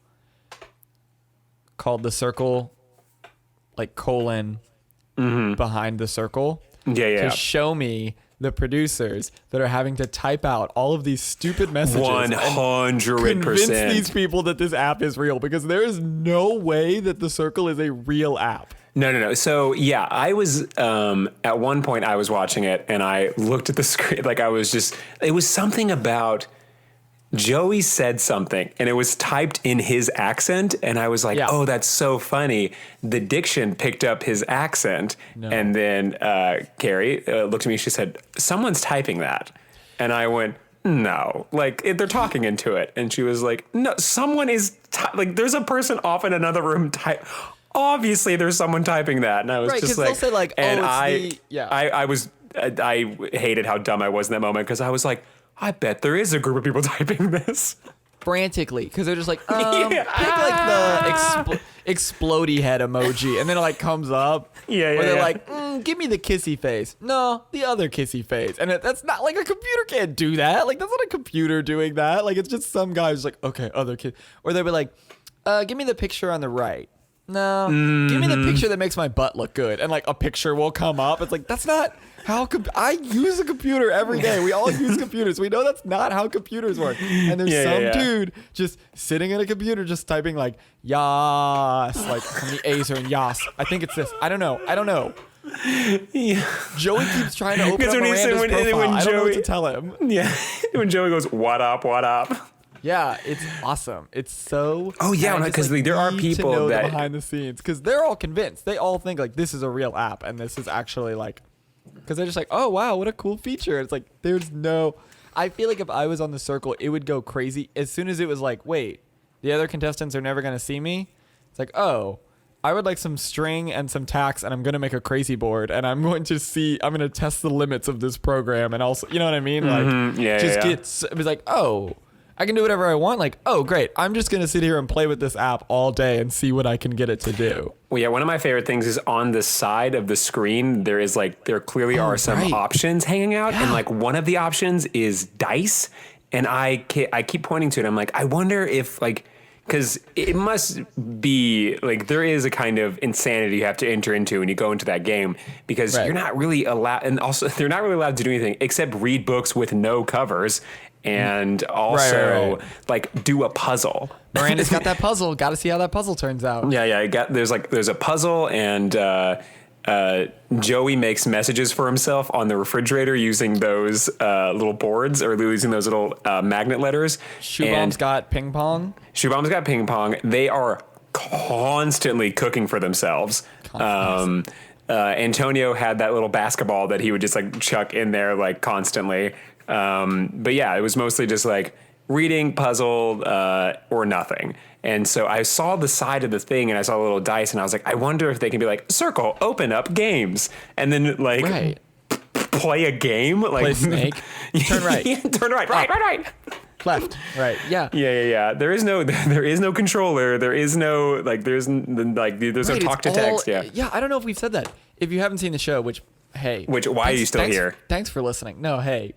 called The Circle, like, behind the circle. To show me the producers that are having to type out all of these stupid messages 100%. Convince these people that this app is real, because there is no way that The Circle is a real app. No. So yeah, I was at one point I was watching it and I looked at the screen, like it was something about Joey said something and it was typed in his accent, and I was like, oh, that's so funny. The diction picked up his accent. No. And then Carrie looked at me, she said, someone's typing that. And I went, no, like they're talking into it. And she was like, no, someone is like, there's a person off in another room obviously there's someone typing that. And I was just like, they'll say like, and I hated how dumb I was in that moment, because I was like, I bet there is a group of people typing this frantically, because they're just like, pick like the explodey head emoji, and then it like comes up. They're like, give me the kissy face. No, the other kissy face. And that's not like, a computer can't do that. Like, that's not a computer doing that. Like, it's just some guy who's like, okay, other kid. Or they'll be like, give me the picture on the right. No, give me the picture that makes my butt look good, and like a picture will come up. It's like, that's not how I use a computer every day. We all use computers. We know that's not how computers work. And there's dude just sitting at a computer just typing like yas, like how many A's are in yas. I think it's this. I don't know. Yeah. Joey keeps trying to open up Miranda's profile. I don't know what to tell him. Yeah, when Joey goes, what up? Yeah, it's awesome. It's so. Oh, yeah, and I just, because there are need people to know that- the behind the scenes, because they're all convinced. They all think like this is a real app and this is actually like, because they're just like, oh wow, what a cool feature. It's like there's no. I feel like if I was on the Circle, it would go crazy as soon as it was like, wait, the other contestants are never gonna see me. It's like, oh, I would like some string and some tax, and I'm gonna make a crazy board, and I'm going to test the limits of this program, and also, you know what I mean? Like, Yeah, just yeah, yeah. it was like, oh, I can do whatever I want. Like, oh, great, I'm just gonna sit here and play with this app all day and see what I can get it to do. Well, yeah, one of my favorite things is on the side of the screen, there clearly are some right. options hanging out. And Yeah. like one of the options is dice. And I keep pointing to it. I'm like, I wonder if like, because it must be like there is a kind of insanity you have to enter into when you go into that game, because Right. you're not really allowed, and also they're not really allowed to do anything except read books with no covers and also right. like do a puzzle. Miranda's got that puzzle. Got to see how that puzzle turns out. Yeah. There's a puzzle, and Joey makes messages for himself on the refrigerator using those little boards, or using those little magnet letters. Shoebomb's got ping pong. Shoebomb's got ping pong. They are constantly cooking for themselves. Antonio had that little basketball that he would just like chuck in there like constantly. But yeah, it was mostly just like reading, puzzle, or nothing. And so I saw the side of the thing, and I saw a little dice, and I was like, I wonder if they can be like, Circle, open up games, and then like Right. play a game, like Play Snake. Turn right. turn right. Left. Right. Yeah. Yeah. There is no controller. There's no Right, no talk to it's text. all- Yeah. I don't know if we've said that. If you haven't seen the show, which, hey. Why are you still here? Thanks for listening. No, hey,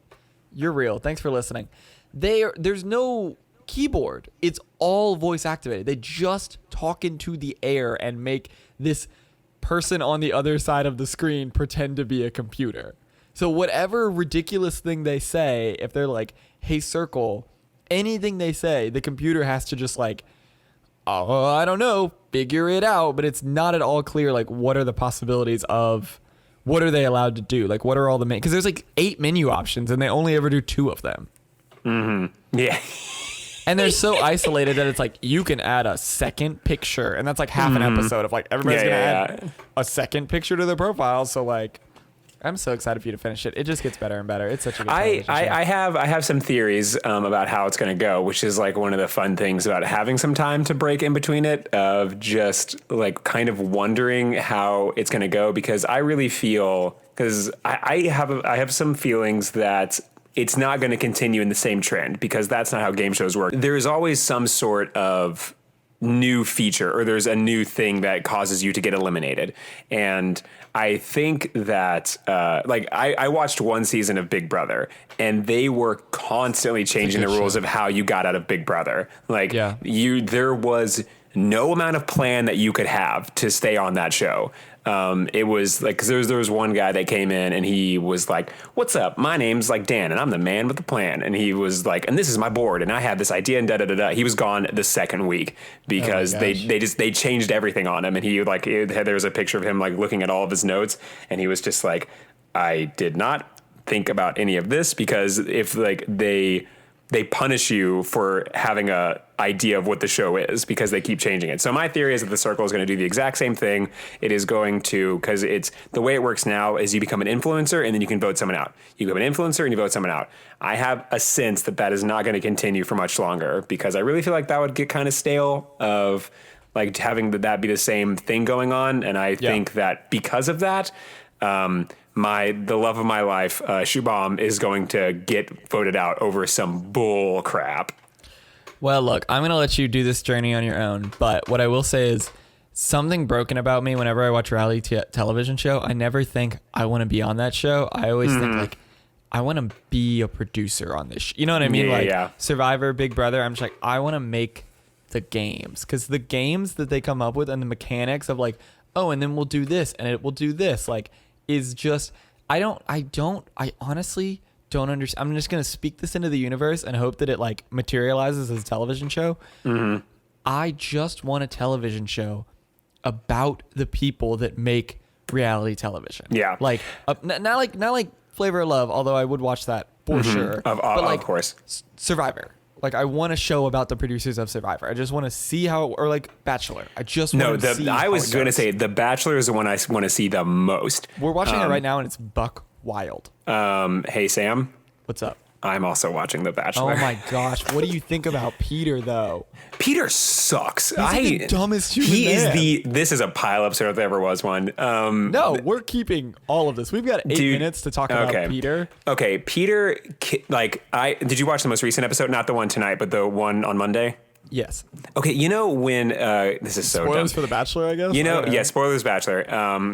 you're real. Thanks for listening. There's no keyboard. It's all voice activated. They just talk into the air and make this person on the other side of the screen pretend to be a computer. So whatever ridiculous thing they say, if they're like, hey, Circle, anything they say, the computer has to just like, oh, I don't know, figure it out. But it's not at all clear, like, what are the possibilities of, what are they allowed to do? Like, what are all the because there's like 8 menu options and they only ever do 2 of them. Yeah. And they're so isolated that it's like you can add a second picture, and that's like half an episode of like everybody's gonna add a second picture to their profile. So like, I'm so excited for you to finish it. It just gets better and better. It's such a good television show. I have some theories about how it's going to go, which is like one of the fun things about having some time to break in between it, of just like kind of wondering how it's going to go, because I really feel, because I have some feelings that it's not going to continue in the same trend, because that's not how game shows work. There is always some sort of new feature, or there's a new thing that causes you to get eliminated. And I think that I watched one season of Big Brother, and they were constantly changing the rules of how you got out of Big Brother. Like there was no amount of plan that you could have to stay on that show. It was like, 'cause there was one guy that came in and he was like, what's up? My name's like Dan and I'm the man with the plan. And he was like, and this is my board and I have this idea and da-da-da-da. He was gone the second week because they changed everything on him. And he like, there was a picture of him like looking at all of his notes, and he was just like, I did not think about any of this, because if like they punish you for having a idea of what the show is, because they keep changing it. So my theory is that the Circle is going to do the exact same thing. It is going to, because it's the way it works now is you become an influencer and then you can vote someone out. You become an influencer and you vote someone out. I have a sense that that is not going to continue for much longer, because I really feel like that would get kind of stale, of like having that be the same thing going on. And I think that because of that, the love of my life, Shubham, is going to get voted out over some bull crap. Well, look, I'm going to let you do this journey on your own. But what I will say is something broken about me whenever I watch reality television show. I never think I want to be on that show. I always think like, I want to be a producer on this. You know what I mean? Survivor, Big Brother. I'm just like, I want to make the games, because the games that they come up with and the mechanics of like, oh, and then we'll do this and it will do this, like, is just, I honestly don't understand. I'm just going to speak this into the universe and hope that it like materializes as a television show. I just want a television show about the people that make reality television. Yeah. Like, not like Flavor of Love, although I would watch that for sure. Of course. Survivor Like, I want a show about the producers of Survivor. I just want to see how, or like Bachelor. I just No, want to see. I how was it going to goes. say The Bachelor is the one I want to see the most. We're watching it right now, and it's buck wild. Hey, Sam, What's up? I'm also watching The Bachelor. Oh my gosh, what do you think about Peter though? Peter sucks. He's like the dumbest human He man. is this is a pile episode if there ever was one. No, we're keeping all of this. We've got 8 Dude, minutes to talk about Peter. Okay, Peter. Did you watch the most recent episode? Not the one tonight, but the one on Monday. Yes. Okay, you know when this is so Spoilers dumb. for The Bachelor, I guess. You know, I don't yeah, spoilers Bachelor.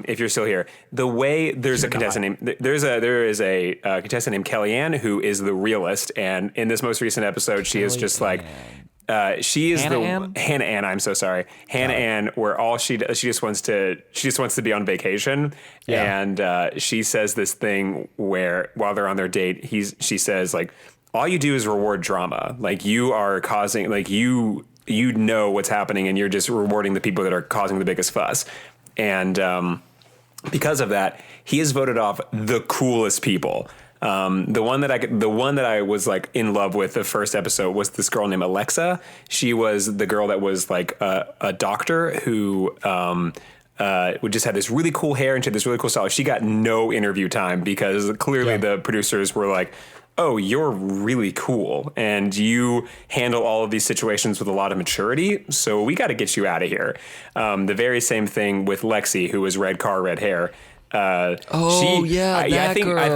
If you're still here, the way there's a contestant named there is a contestant named Kellyanne who is the realist, and in this most recent episode, she is just like. She is Hannah Ann. I'm so sorry, Hannah Ann. Where all she just wants to be on vacation, and she says this thing where while they're on their date, she says like, all you do is reward drama. Like you are causing, like you know what's happening, and you're just rewarding the people that are causing the biggest fuss, and because of that, he has voted off the coolest people. The one that I was like in love with the first episode was this girl named Alexa. She was the girl that was like a doctor who would just have this really cool hair and she had this really cool style. She got no interview time because clearly the producers were like, oh, you're really cool and you handle all of these situations with a lot of maturity, so we got to get you out of here. The very same thing with Lexi, who was red car, red hair. I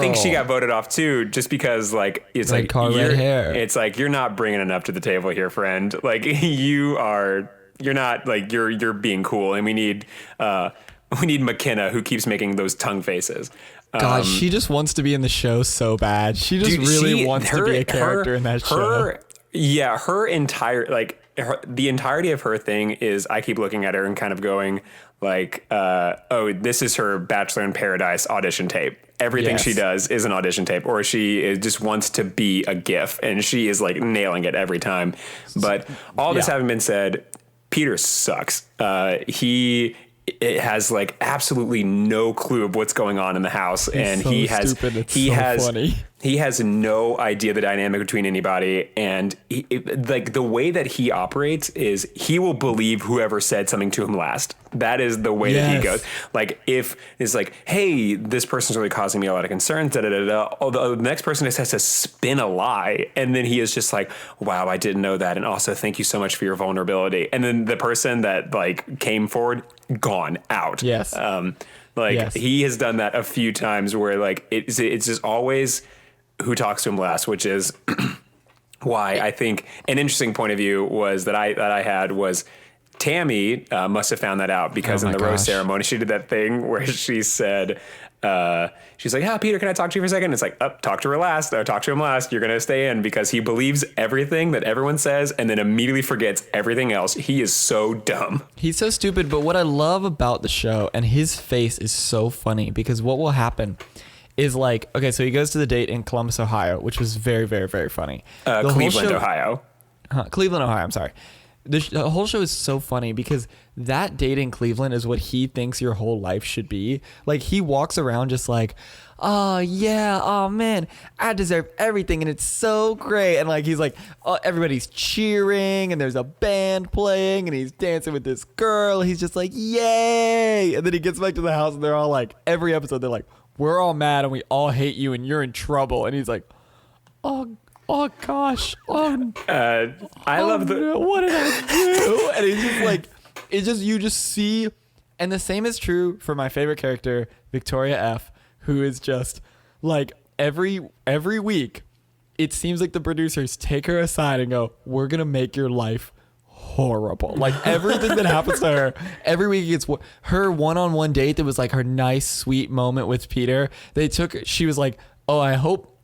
think she got voted off too, just because like it's red like car, red hair. It's like you're not bringing enough to the table here, friend. Like you're not like you're being cool, and we need McKenna, who keeps making those tongue faces. God, she just wants to be in the show so bad. She just wants to be a character in that show. Yeah, the entirety of her thing is I keep looking at her and kind of going like, oh, this is her Bachelor in Paradise audition tape. Everything she does is an audition tape, or just wants to be a GIF, and she is like nailing it every time. But all this having been said, Peter sucks. It has like absolutely no clue of what's going on in the house, and so funny. He has no idea the dynamic between anybody, and like the way that he operates is he will believe whoever said something to him last. That is the way that he goes. Like if it's like, hey, this person's really causing me a lot of concerns. The next person just has to spin a lie, and then he is just like, wow, I didn't know that, and also thank you so much for your vulnerability. And then the person that like came forward, gone out. Yes. He has done that a few times where like it's just always who talks to him last, which is why I think an interesting point of view was that I had was Tammy must have found that out because in the rose ceremony, she did that thing where she said, she's like, Peter, can I talk to you for a second? It's like, talk to him last. You're going to stay in, because he believes everything that everyone says and then immediately forgets everything else. He is so dumb. He's so stupid. But what I love about the show, and his face is so funny, because what will happen is like, okay, so he goes to the date in Columbus, Ohio, which was very, very, very funny. Cleveland, Ohio. Cleveland, Ohio. I'm sorry. The whole show is so funny because that date in Cleveland is what he thinks your whole life should be. Like, he walks around just like, oh yeah, oh man, I deserve everything and it's so great. And like, he's like, oh, everybody's cheering and there's a band playing and he's dancing with this girl. He's just like, yay. And then he gets back to the house and they're all like, every episode they're like, we're all mad and we all hate you and you're in trouble. And he's like, oh gosh. I love what did I do? And he's just like, you just see. And the same is true for my favorite character, Victoria F., who is just like every week, it seems like the producers take her aside and go, we're going to make your life horrible. Like everything that happens to her every week, it's her one-on-one date that was like her nice, sweet moment with Peter. She was like, oh, I hope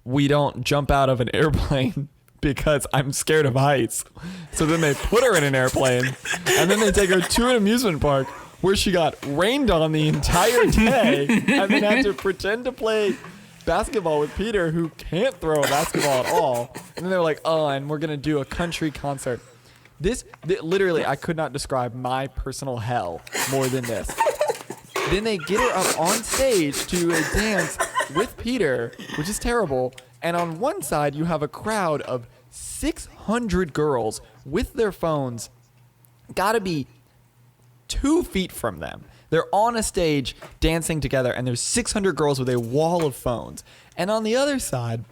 we don't jump out of an airplane because I'm scared of heights. So then they put her in an airplane and then they take her to an amusement park where she got rained on the entire day and then had to pretend to play basketball with Peter, who can't throw a basketball at all. And then they're like, oh, and we're going to do a country concert. Literally, I could not describe my personal hell more than this. Then they get her up on stage to a dance with Peter, which is terrible. And on one side, you have a crowd of 600 girls with their phones, gotta be 2 feet from them. They're on a stage dancing together, and there's 600 girls with a wall of phones. And on the other side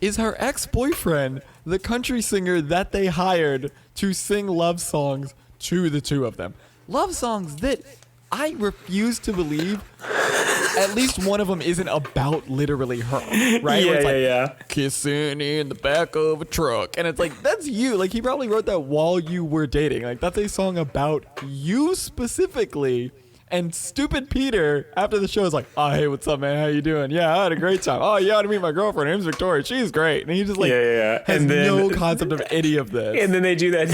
is her ex-boyfriend, the country singer that they hired to sing love songs to the two of them. Love songs that I refuse to believe at least one of them isn't about literally her, right? Where it's like, kissing in the back of a truck. And it's like, that's you. Like, he probably wrote that while you were dating. Like, that's a song about you specifically. And stupid Peter, after the show, is like, oh, hey, what's up, man? How you doing? Yeah, I had a great time. Oh, you ought to meet my girlfirend. Her name's Victoria. She's great. And he just, like, has and then, no concept of any of this. And then they do that,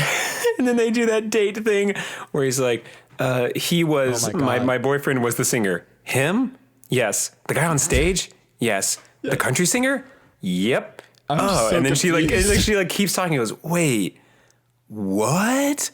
and then they do that date thing where he's like, he was, my boyfriend was the singer. Him? Yes. The guy on stage? Yes. The country singer? Yep. I'm so and then confused. she keeps talking. He goes, wait, what?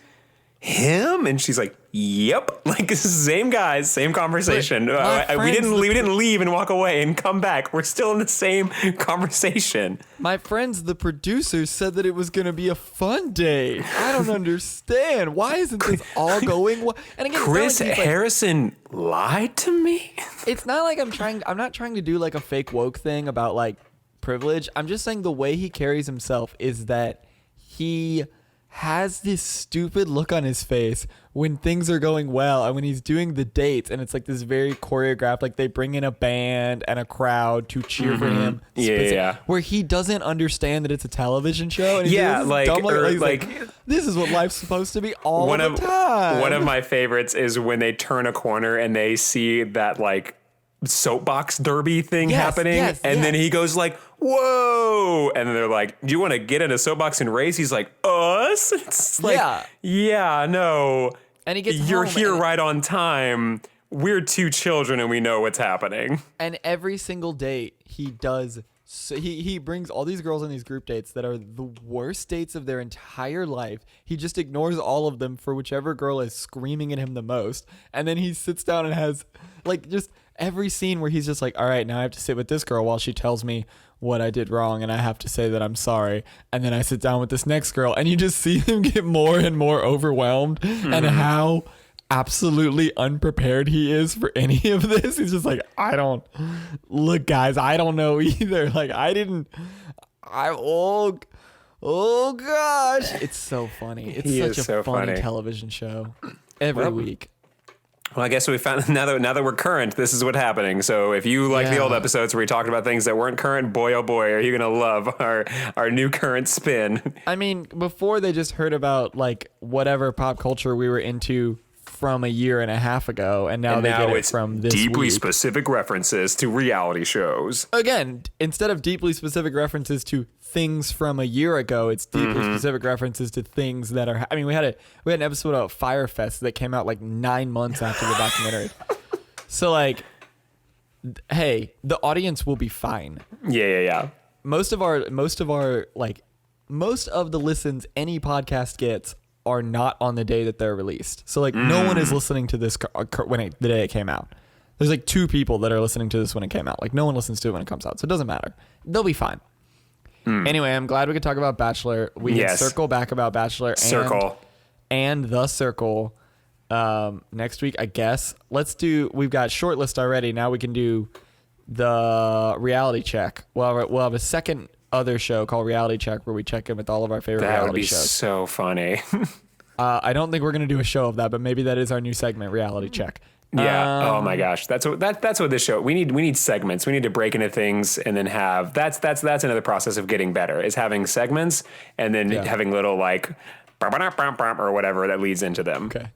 Him? And she's like, yep. Like, same guys, same conversation. We didn't leave and walk away and come back. We're still in the same conversation. My friends, the producers, said that it was going to be a fun day. I don't understand. Why isn't this all going well? And again, Chris Harrison lied to me. It's not like I'm not trying to do like a fake woke thing about like privilege. I'm just saying the way he carries himself is that he has this stupid look on his face when things are going well and when he's doing the dates, and it's like this very choreographed, like they bring in a band and a crowd to cheer for him. Where he doesn't understand that it's a television show. And this is what life's supposed to be all the time. One of my favorites is when they turn a corner and they see that like soapbox derby thing happening, and then he goes like, whoa, and then they're like, do you want to get in a soapbox and race? He's like, us? It's like, no, and he gets you're home here right on time. We're two children and we know what's happening. And every single date he does, so he brings all these girls on these group dates that are the worst dates of their entire life. He just ignores all of them for whichever girl is screaming at him the most, and then he sits down and has like just every scene where he's just like, all right, now I have to sit with this girl while she tells me what I did wrong, and I have to say that I'm sorry. And then I sit down with this next girl, and you just see him get more and more overwhelmed and how absolutely unprepared he is for any of this. He's just like, look, guys, I don't know either. Like, oh gosh. It's so funny. It's such a funny television show every week. Well, I guess we found now that we're current, this is what's happening. So if you like the old episodes where we talked about things that weren't current, boy, oh boy, are you going to love our new current spin. I mean, before they just heard about like whatever pop culture we were into from a year and a half ago, and now they get it from this deeply week. Specific references to reality shows. Again, instead of deeply specific references to things from a year ago, it's deeply specific references to things that are. I mean, we had an episode about Firefest that came out like 9 months after the documentary. So like, hey, the audience will be fine. Yeah. Most of the listens any podcast gets are not on the day that they're released. So like no one is listening to this the day it came out. There's like 2 people that are listening to this when it came out. Like no one listens to it when it comes out. So it doesn't matter. They'll be fine. Anyway, I'm glad we could talk about Bachelor. We can circle back about Bachelor and The Circle next week, I guess. We've got shortlist already. Now we can do the reality check. We'll have a second other show called Reality Check where we check in with all of our favorite reality shows. That would be so funny. I don't think we're going to do a show of that, but maybe that is our new segment, Reality Check. Yeah. Oh my gosh. That's what this show. We need segments. We need to break into things and then have that's another process of getting better is having segments and then having little like or whatever that leads into them. Okay.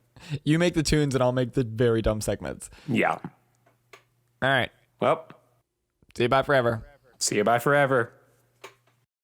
You make the tunes and I'll make the very dumb segments. Yeah. All right. Well, see you bye forever. See you bye forever.